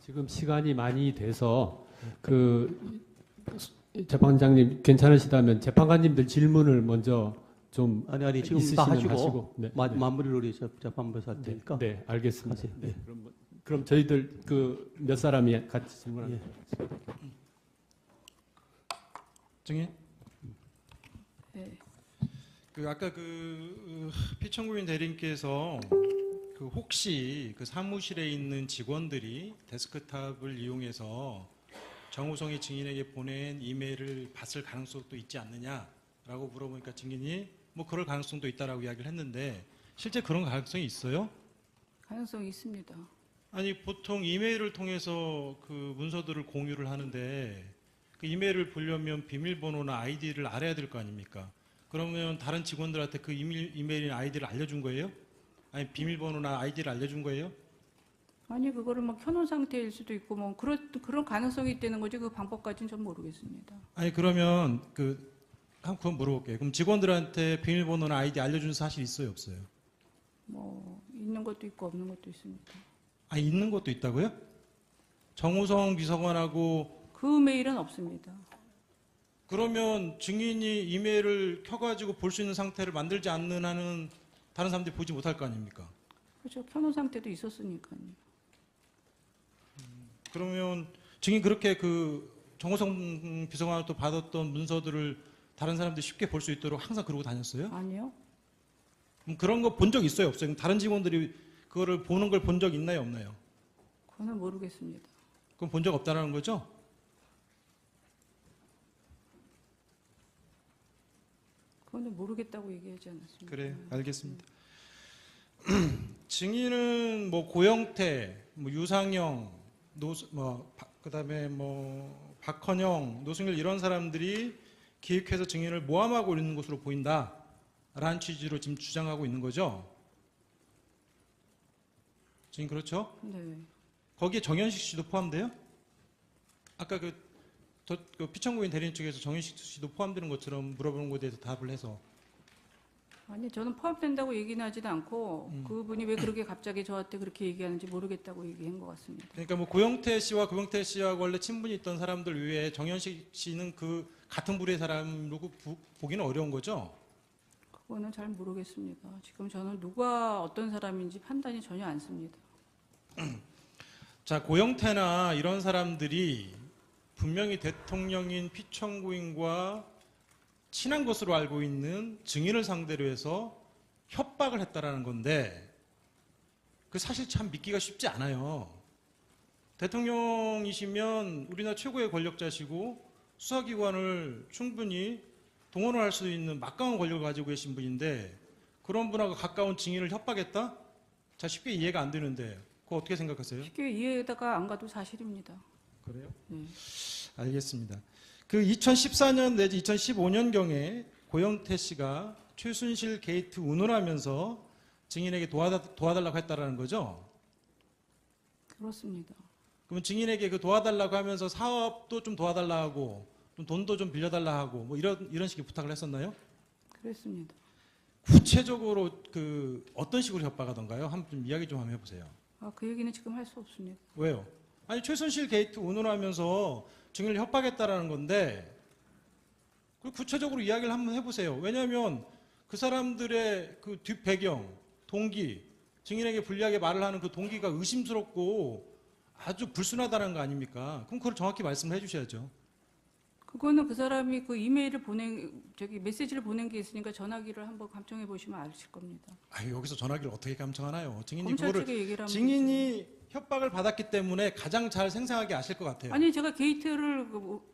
지금 시간이 많이 돼서 그 재판장님 괜찮으시다면 재판관님들 질문을 먼저 좀 아니 지금 다 있으시면 하시고, 하시고. 네, 네. 마무리를 우리 재판부에서 할 테니까. 네, 알겠습니다. 하세요. 네. 그럼 저희들 그 몇 사람이 같이 질문하는. 예. 증인? 네. 그 아까 그 피청구인 대리인께서 그 혹시 그 사무실에 있는 직원들이 데스크탑을 이용해서 정우성이 증인에게 보낸 이메일을 봤을 가능성도 있지 않느냐라고 물어보니까 증인이 뭐 그럴 가능성도 있다라고 이야기를 했는데 실제 그런 가능성이 있어요? 가능성이 있습니다. 아니 보통 이메일을 통해서 그 문서들을 공유를 하는데 그 이메일을 보려면 비밀번호나 아이디를 알아야 될 거 아닙니까? 그러면 다른 직원들한테 그 이메일이나 아이디를 알려준 거예요? 아니 비밀번호나 아이디를 알려준 거예요? 아니 그거를 막 켜놓은 상태일 수도 있고 뭐 그런 가능성이 있다는 거지 그 방법까지는 전 모르겠습니다. 아니 그러면 그건 물어볼게요. 그럼 직원들한테 비밀번호나 아이디 알려준 사실 있어요, 없어요? 뭐 있는 것도 있고 없는 것도 있습니다. 아 있는 것도 있다고요? 정우성 비서관하고 그 메일은 없습니다. 그러면 증인이 이메일을 켜가지고 볼 수 있는 상태를 만들지 않는 한은 다른 사람들이 보지 못할 거 아닙니까? 그렇죠. 켜놓은 상태도 있었으니까요. 그러면 증인 그렇게 그 정우성 비서관으로부터 받았던 문서들을 다른 사람들이 쉽게 볼 수 있도록 항상 그러고 다녔어요? 아니요. 그런 거 본 적 있어요, 없어요? 그럼 다른 직원들이 그거를 보는 걸 본 적 있나요, 없나요? 그거는 모르겠습니다. 그럼 본 적 없다는 거죠? 그거는 모르겠다고 얘기하지 않았습니다. 그래, 알겠습니다. 증인은 뭐 고영태, 뭐 유상영, 그다음에 뭐 박헌영, 노승일 이런 사람들이 기획해서 증인을 모함하고 있는 것으로 보인다라는 취지로 지금 주장하고 있는 거죠. 증인 그렇죠? 네. 거기에 정현식 씨도 포함돼요? 아까 그 피청구인 대리인 측에서 정현식 씨도 포함되는 것처럼 물어보는 것에 대해서 답을 해서 아니 저는 포함된다고 얘기는 하지도 않고 그분이 왜 그렇게 갑자기 저한테 그렇게 얘기하는지 모르겠다고 얘기한 것 같습니다. 그러니까 뭐 고영태 씨와 고영태 씨하고 원래 친분이 있던 사람들 외에 정현식 씨는 그 같은 부류의 사람으로 보기는 어려운 거죠? 그거는 잘 모르겠습니다. 지금 저는 누가 어떤 사람인지 판단이 전혀 안 씁니다. 자, 고영태나 이런 사람들이 분명히 대통령인 피청구인과 친한 것으로 알고 있는 증인을 상대로 해서 협박을 했다라는 건데 그 사실 참 믿기가 쉽지 않아요. 대통령이시면 우리나라 최고의 권력자시고 수사기관을 충분히 동원을 할 수 있는 막강한 권력을 가지고 계신 분인데 그런 분하고 가까운 증인을 협박했다? 자, 쉽게 이해가 안 되는데 그거 어떻게 생각하세요? 쉽게 이해가 안 가도 사실입니다. 그래요? 네. 알겠습니다. 그 2014년 내지 2015년경에 고영태 씨가 최순실 게이트 운운하면서 증인에게 도와달라고 했다라는 거죠? 그렇습니다. 그러면 증인에게 그 도와달라고 하면서 사업도 좀 도와달라 하고 좀 돈도 좀 빌려달라 하고 뭐 이런 식의 부탁을 했었나요? 그랬습니다. 구체적으로 그 어떤 식으로 협박하던가요? 한번 이야기 좀 한번 해보세요. 그 얘기는 지금 할 수 없습니다. 왜요? 아니 최순실 게이트 운운하면서 증인을 협박했다라는 건데 그 구체적으로 이야기를 한번 해보세요. 왜냐하면 그 사람들의 그 뒷배경, 동기, 증인에게 불리하게 말을 하는 그 동기가 의심스럽고 아주 불순하다는 거 아닙니까? 그럼 그걸 정확히 말씀을 해주셔야죠. 그거는 그 사람이 그 이메일을 메시지를 보낸 게 있으니까 전화기를 한번 감청해 보시면 아실 겁니다. 여기서 전화기를 어떻게 감청하나요? 증인이 검찰 그거를 측에 얘기를 하면 증인이 협박을 받았기 때문에 가장 잘 생생하게 아실 것 같아요. 아니 제가 게이트를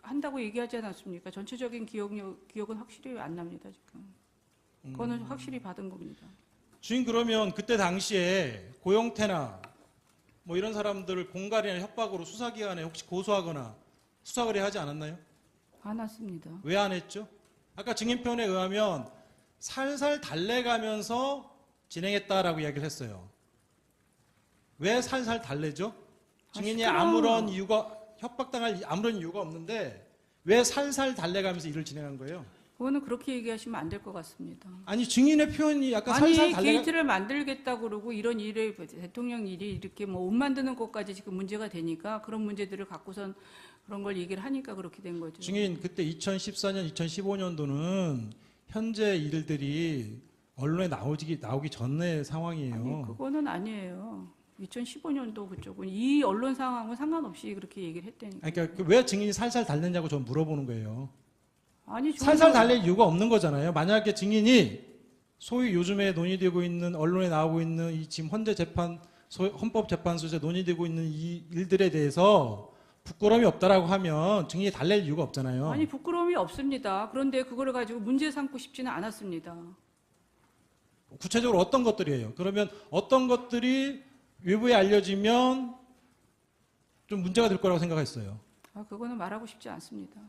한다고 얘기하지 않았습니까? 전체적인 기억은 확실히 안 납니다 지금. 그거는 확실히 받은 겁니다. 주인 그러면 그때 당시에 고영태나 뭐 이런 사람들을 공갈이나 협박으로 수사기관에 혹시 고소하거나 수사 의뢰하지 않았나요? 안 왔습니다. 왜 안 했죠? 아까 증인편에 의하면 살살 달래가면서 진행했다라고 이야기를 했어요. 왜 살살 달래죠? 증인이 아무런 이유가 협박당할 아무런 이유가 없는데 왜 살살 달래가면서 일을 진행한 거예요? 그거는 그렇게 얘기하시면 안 될 것 같습니다. 아니 증인의 표현이 약간 아니 살살 달래. 게이트를 만들겠다고 그러고 이런 일에 대통령 일이 이렇게 뭐 옷 만드는 것까지 지금 문제가 되니까 그런 문제들을 갖고선 그런 걸 얘기를 하니까 그렇게 된 거죠. 증인 그때 2014년, 2015년도는 현재 일들이 언론에 나오기 전의 상황이에요. 아니 그거는 아니에요. 2015년도 그쪽은 이 언론 상황은 상관없이 그렇게 얘기를 했다니까. 아니, 그러니까 왜 증인이 살살 달랬냐고 저 물어보는 거예요. 아니 살살 달랠 이유가 없는 거잖아요. 만약에 증인이 소위 요즘에 논의되고 있는 언론에 나오고 있는 이 지금 헌법재판소에서 논의되고 있는 이 일들에 대해서 부끄러움이 없다라고 하면 증인이 달랠 이유가 없잖아요. 아니 부끄러움이 없습니다. 그런데 그거를 가지고 문제 삼고 싶지는 않았습니다. 구체적으로 어떤 것들이에요? 그러면 어떤 것들이 외부에 알려지면 좀 문제가 될 거라고 생각했어요. 아 그거는 말하고 싶지 않습니다.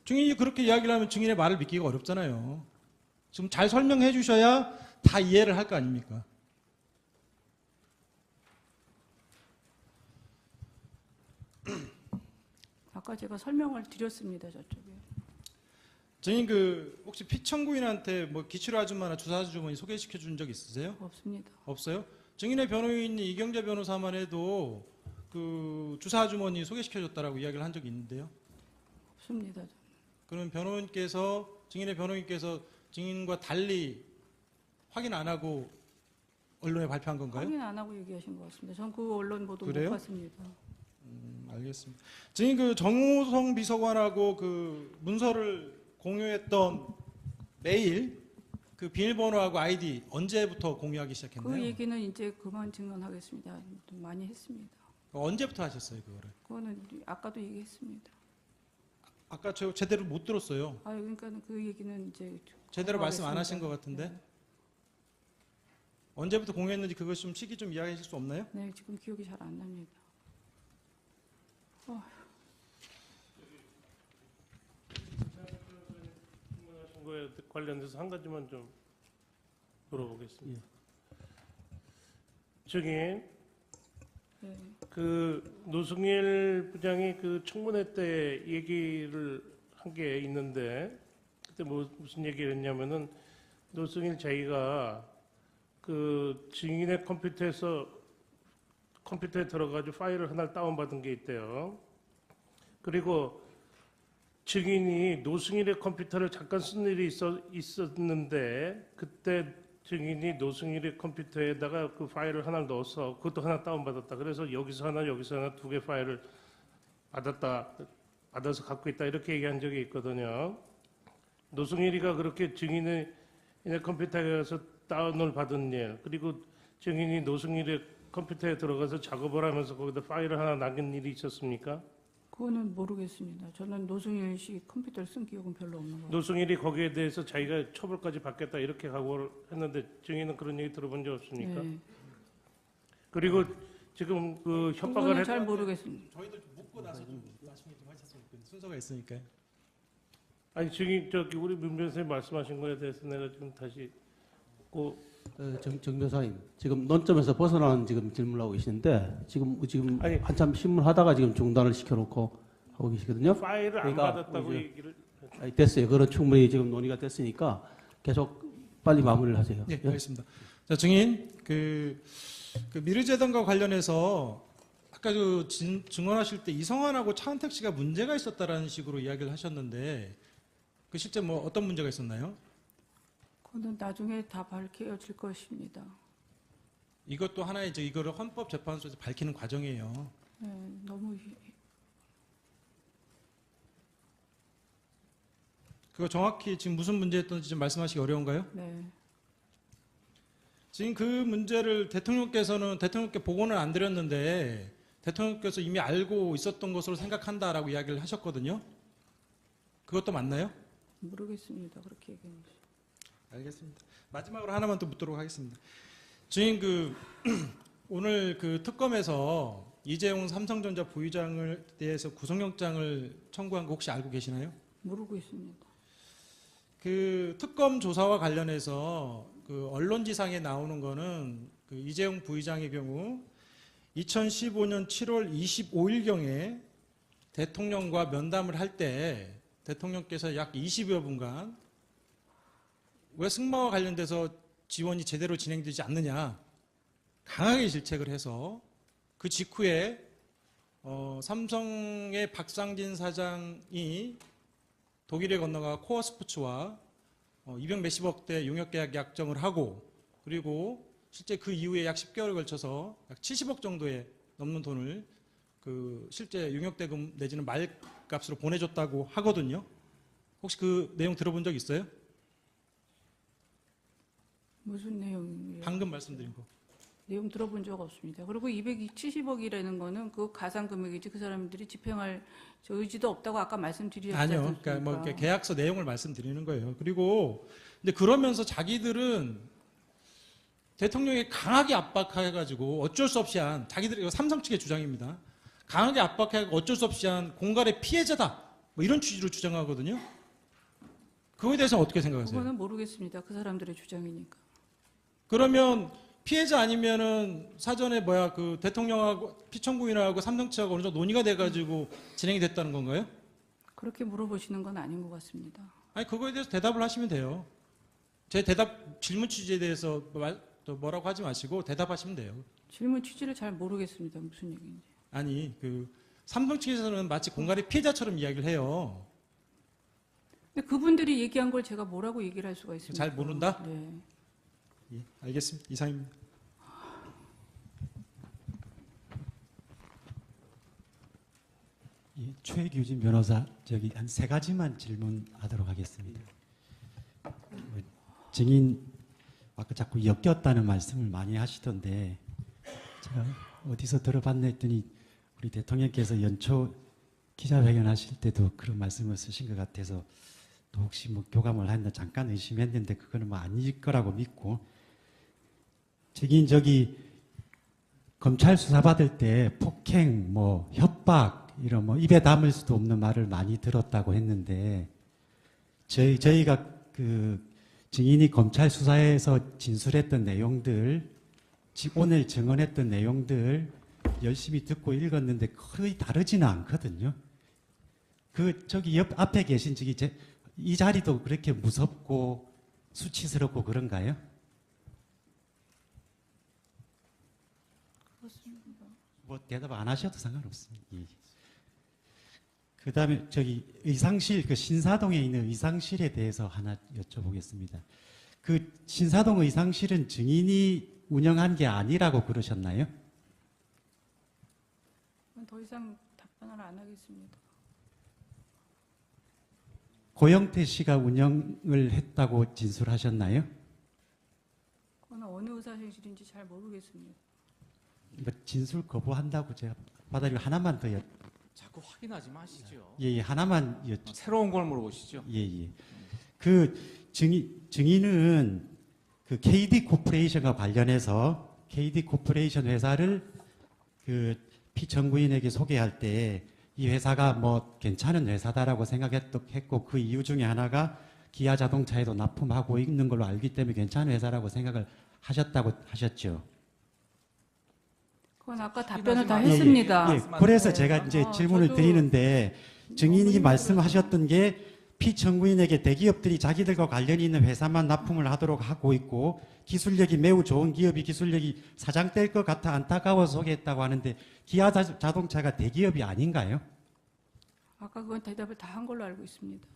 증인이 그렇게 이야기를 하면 증인의 말을 믿기가 어렵잖아요. 지금 잘 설명해 주셔야 다 이해를 할 거 아닙니까? 아까 제가 설명을 드렸습니다. 저쪽에. 증인 혹시 피청구인한테 뭐 기출 아줌마나 주사 아주머니 소개시켜 준 적 있으세요? 없습니다. 없어요? 증인의 변호인이 이경재 변호사만 해도 그 주사 아주머니 소개시켜 줬다라고 이야기를 한 적이 있는데요. 없습니다. 그러면 증인의 변호인께서 증인과 달리 확인 안 하고 언론에 발표한 건가요? 확인 안 하고 얘기하신 것 같습니다. 전 그 언론 보도 그래요? 못 봤습니다. 알겠습니다. 증인 정호성 비서관하고 그 문서를 공유했던 메일 그 비밀번호하고 아이디 언제부터 공유하기 시작했나요? 그 얘기는 이제 그만 증언하겠습니다. 좀 많이 했습니다. 언제부터 하셨어요, 그거를? 그거는 아까도 얘기했습니다. 아까 저 제대로 못 들었어요. 아 그러니까 그 얘기는 이제 제대로 말씀 안 하신 하겠습니다. 것 같은데. 네. 언제부터 공유했는지 그것 좀 시기 좀 이야기해 주실 수 없나요? 네, 지금 기억이 잘 안 납니다. 질문하신 거에 관련돼서 한 가지만 좀 물어보겠습니다. 증인, 네. 그 노승일 부장이 그 청문회 때 얘기를 한 게 있는데 그때 무슨 얘기를 했냐면은 노승일 자기가 그 증인의 컴퓨터에 들어가지고 파일을 하나 다운받은 게 있대요. 그리고 증인이 노승일의 컴퓨터를 잠깐 쓴 일이 있었는데 그때 증인이 노승일의 컴퓨터에다가 그 파일을 하나 넣어서 그것도 하나 다운받았다. 그래서 여기서 하나 두 개 파일을 받아서 갖고 있다. 이렇게 얘기한 적이 있거든요. 노승일이가 그렇게 증인의 컴퓨터에 가서 다운을 받은 일, 그리고 증인이 노승일의 컴퓨터에 들어가서 작업을 하면서 거기다 파일을 하나 남긴 일이 있었습니까? 그거는 모르겠습니다. 저는 노승일 씨 컴퓨터를 쓴 기억은 별로 없는 것 같아요. 노승일이 거기에 대해서 자기가 처벌까지 받겠다 이렇게 각오를 했는데 증인은 그런 얘기 들어본 적 없습니까? 네. 그리고 지금 그 협박을 그거는 잘 모르겠습니다. 저희들 좀 묻고 나서 좀 말씀 좀 하셨으면 좋겠는데 순서가 있으니까요. 아니 증인 우리 문 변호사님 말씀하신 거에 대해서 내가 지금 다시 정 변호사님, 지금 논점에서 벗어나는 지금 질문을 하고 계시는데 지금 아니, 한참 신문하다가 지금 중단을 시켜놓고 하고 계시거든요. 파일을 그러니까 안 받았다고 이제 얘기를 아니, 됐어요. 그런 충분히 지금 논의가 됐으니까 계속 빨리 마무리를 하세요. 네, 알겠습니다. 자, 증인 그 미르재단과 관련해서 아까 증언하실 때 이성환하고 차은택 씨가 문제가 있었다라는 식으로 이야기를 하셨는데 그 실제 뭐 어떤 문제가 있었나요? 그거는 나중에 다 밝혀질 것입니다. 이것도 하나의 이거를 헌법재판소에서 밝히는 과정이에요. 네, 너무 그거 정확히 지금 무슨 문제였던지 좀 말씀하시기 어려운가요? 네. 지금 그 문제를 대통령께 보고는 안 드렸는데 대통령께서 이미 알고 있었던 것으로 생각한다라고 이야기를 하셨거든요. 그것도 맞나요? 모르겠습니다. 그렇게 얘기하는 거. 알겠습니다. 마지막으로 하나만 더 묻도록 하겠습니다. 주인 오늘 그 특검에서 이재용 삼성전자 부의장을 대해서 구속영장을 청구한 거 혹시 알고 계시나요? 모르고 있습니다. 그 특검 조사와 관련해서 그 언론지상에 나오는 거는 그 이재용 부의장의 경우 2015년 7월 25일경에 대통령과 면담을 할 때 대통령께서 약 20여 분간 왜 승마와 관련돼서 지원이 제대로 진행되지 않느냐 강하게 질책을 해서 그 직후에 삼성의 박상진 사장이 독일에 건너가 코어 스포츠와 200 몇십억대 용역계약 약정을 하고 그리고 실제 그 이후에 약 10개월에 걸쳐서 약 70억 정도의 넘는 돈을 그 실제 용역대금 내지는 말값으로 보내줬다고 하거든요. 혹시 그 내용 들어본 적 있어요? 무슨 내용이에요? 방금 말씀드린 거. 내용 들어본 적 없습니다. 그리고 270억이라는 거는 그 가상 금액이지 그 사람들이 집행할 저 의지도 없다고 아까 말씀드렸지 아니요. 않습니까? 그러니까 뭐 이렇게 계약서 내용을 말씀드리는 거예요. 그리고 근데 그러면서 자기들은 대통령이 강하게 압박해가지고 어쩔 수 없이 한 자기들 이거 삼성 측의 주장입니다. 강하게 압박해가지고 어쩔 수 없이 한 공갈의 피해자다. 뭐 이런 취지로 주장하거든요. 그거에 대해서 어떻게 생각하세요? 그거는 모르겠습니다. 그 사람들의 주장이니까. 그러면 피해자 아니면은 사전에 그 대통령하고 피청구인하고 삼성 측하고 어느 정도 논의가 돼가지고 진행이 됐다는 건가요? 그렇게 물어보시는 건 아닌 것 같습니다. 아니 그거에 대해서 대답을 하시면 돼요. 제 질문 취지에 대해서 또 뭐라고 하지 마시고 대답하시면 돼요. 질문 취지를 잘 모르겠습니다. 무슨 얘기인지. 아니 그 삼성 측에서는 마치 공갈의 피해자처럼 이야기를 해요. 근데 그분들이 얘기한 걸 제가 뭐라고 얘기를 할 수가 있습니까? 잘 모른다? 네. 예, 알겠습니다. 이상입니다. 예, 최규진 변호사 한 세 가지만 질문하도록 하겠습니다. 증인 아까 자꾸 엮였다는 말씀을 많이 하시던데 제가 어디서 들어봤나 했더니 우리 대통령께서 연초 기자회견 하실 때도 그런 말씀을 쓰신 것 같아서 또 혹시 뭐 교감을 했나 잠깐 의심했는데 그거는 뭐 아닐 거라고 믿고 증인 검찰 수사 받을 때 폭행 뭐 협박 이런 뭐 입에 담을 수도 없는 말을 많이 들었다고 했는데 저희가 그 증인이 검찰 수사에서 진술했던 내용들, 오늘 증언했던 내용들 열심히 듣고 읽었는데 거의 다르지는 않거든요. 옆 앞에 계신 이 자리도 그렇게 무섭고 수치스럽고 그런가요? 그렇습니다. 뭐 대답 안 하셔도 상관없습니다. 예. 그다음에 의상실 신사동에 있는 의상실에 대해서 하나 여쭤보겠습니다. 그 신사동 의상실은 증인이 운영한 게 아니라고 그러셨나요? 더 이상 답변을 안 하겠습니다. 고영태 씨가 운영을 했다고 진술하셨나요? 그건 어느 의사실인지 잘 모르겠습니다. 뭐 진술 거부한다고 제가 받아들이고 하나만 더 자꾸 확인하지 마시죠. 예, 하나만 새로운 걸 물어보시죠. 예. 그 증인은 그 KD 코퍼레이션과 관련해서 KD 코퍼레이션 회사를 그 피청구인에게 소개할 때 이 회사가 뭐 괜찮은 회사다라고 생각했고 그 이유 중에 하나가 기아 자동차에도 납품하고 있는 걸로 알기 때문에 괜찮은 회사라고 생각을 하셨다고 하셨죠. 그건 아까 답변을 다 예, 예. 했습니다. 예, 그래서 제가 이제 질문을 저도 드리는데 증인이 너무 말씀하셨던 게 피청구인에게 대기업들이 자기들과 관련이 있는 회사만 납품을 하도록 하고 있고 기술력이 매우 좋은 기업이 기술력이 사장될 것 같아 안타까워서 소개했다고 하는데 기아 자동차가 대기업이 아닌가요? 아까 그건 대답을 다 한 걸로 알고 있습니다.